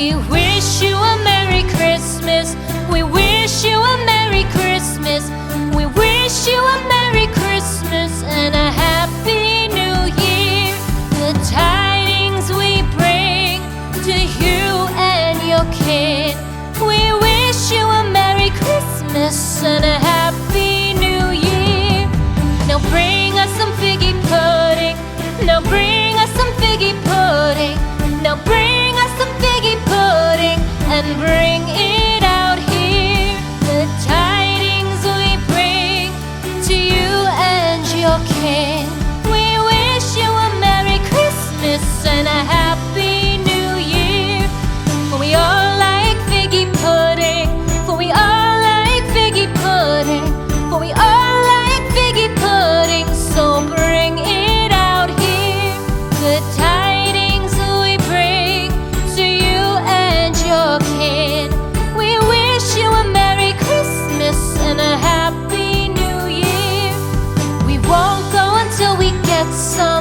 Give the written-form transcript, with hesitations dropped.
We wish you a Merry Christmas. We wish you a Merry Christmas. We wish you a Merry Christmas and a Happy New Year. The tidings we bring to you and your kid. We wish you a Merry Christmas and a Happy New Year. Now bring us some figgy pudding. Now bring us some figgy pudding. Now bring us some figgy pudding and bring it out here. The tidings we bring to you and your kin. We wish you a Merry Christmas and a Happy New Year. For we all like figgy pudding. For we all like figgy pudding. For we all like figgy pudding. So bring it out here. The tidings we bring to you and your kid. We wish you a Merry Christmas and a Happy New Year. We won't go until we get some